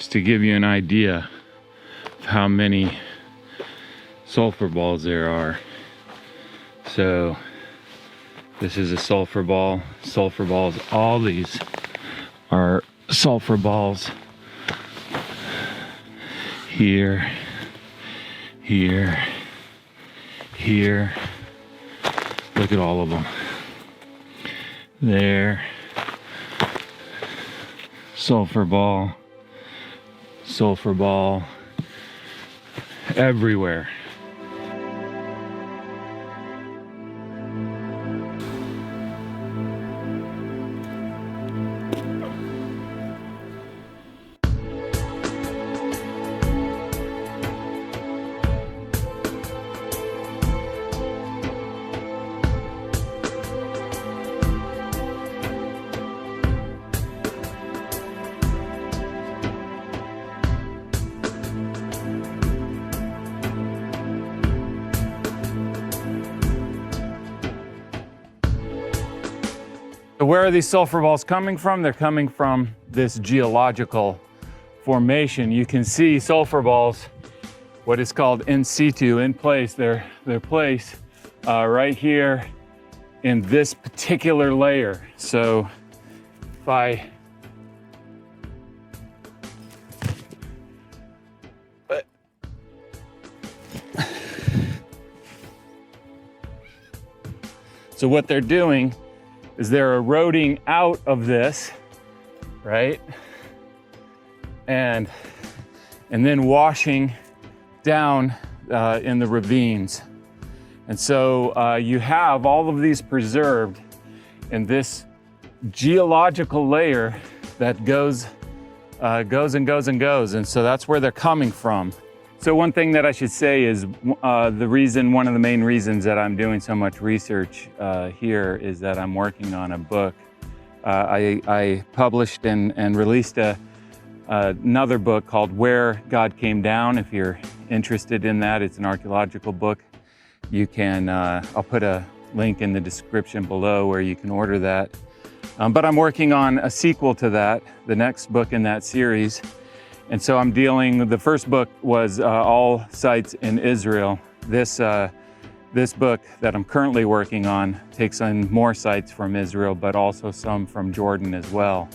just to give you an idea of how many sulfur balls there are. So this is a sulfur ball. Sulfur balls, all these are sulfur balls. Here, here, here. Look at all of them. There. Sulfur ball, everywhere. So where are these sulfur balls coming from? They're coming from this geological formation. You can see sulfur balls, what is called in situ, in place. They're placed right here in this particular layer. So if I so what they're doing is they're eroding out of this, right? And then washing down in the ravines. And so you have all of these preserved in this geological layer that goes and goes and goes. And so that's where they're coming from. So one thing that I should say is one of the main reasons that I'm doing so much research here is that I'm working on a book. I published and released another book called Where God Came Down. If you're interested in that, it's an archaeological book. You can, I'll put a link in the description below where you can order that. But I'm working on a sequel to that, the next book in that series. And so I'm the first book was all sites in Israel. This book that I'm currently working on takes on more sites from Israel, but also some from Jordan as well.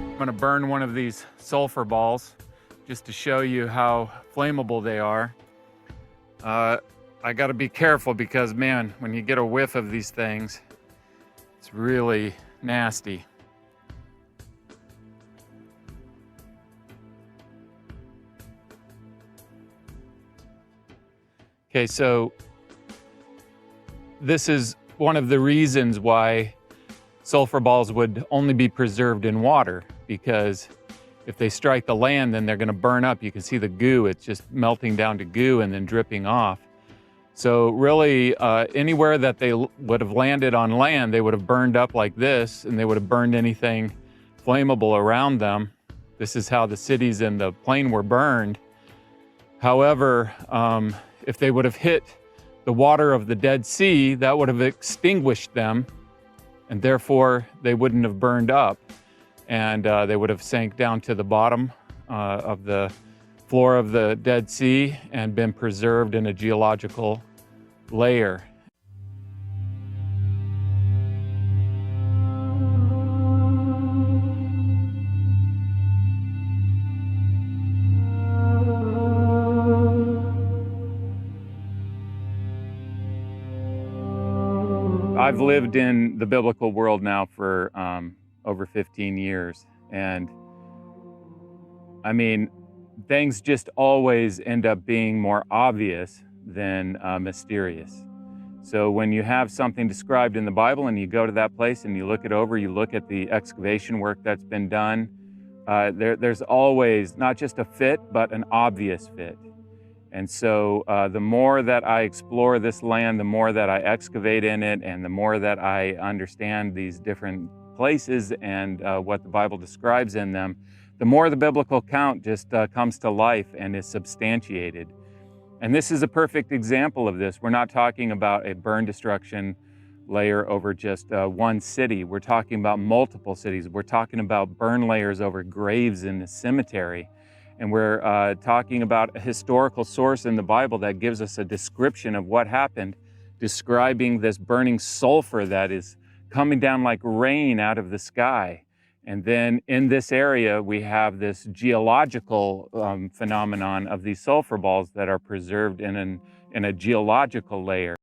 I'm gonna burn one of these sulfur balls just to show you how flammable they are. I gotta be careful because, man, when you get a whiff of these things, it's really nasty. Okay, so this is one of the reasons why sulfur balls would only be preserved in water, because if they strike the land, then they're going to burn up. You can see the goo, it's just melting down to goo and then dripping off. So really, anywhere that they would have landed on land, they would have burned up like this, and they would have burned anything flammable around them. This is how the cities in the plain were burned. However, if they would have hit the water of the Dead Sea, that would have extinguished them, and therefore they wouldn't have burned up. And they would have sank down to the bottom of the floor of the Dead Sea and been preserved in a geological layer. I've lived in the biblical world now for over 15 years. And I mean, things just always end up being more obvious than mysterious. So when you have something described in the Bible and you go to that place and you look it over, you look at the excavation work that's been done, there's always not just a fit, but an obvious fit. And so the more that I explore this land, the more that I excavate in it, and the more that I understand these different places and what the Bible describes in them, the more the biblical account just comes to life and is substantiated. And this is a perfect example of this. We're not talking about a burn destruction layer over just one city. We're talking about multiple cities. We're talking about burn layers over graves in the cemetery. And we're talking about a historical source in the Bible that gives us a description of what happened, describing this burning sulfur that is coming down like rain out of the sky. And then in this area, we have this geological phenomenon of these sulfur balls that are preserved in a geological layer.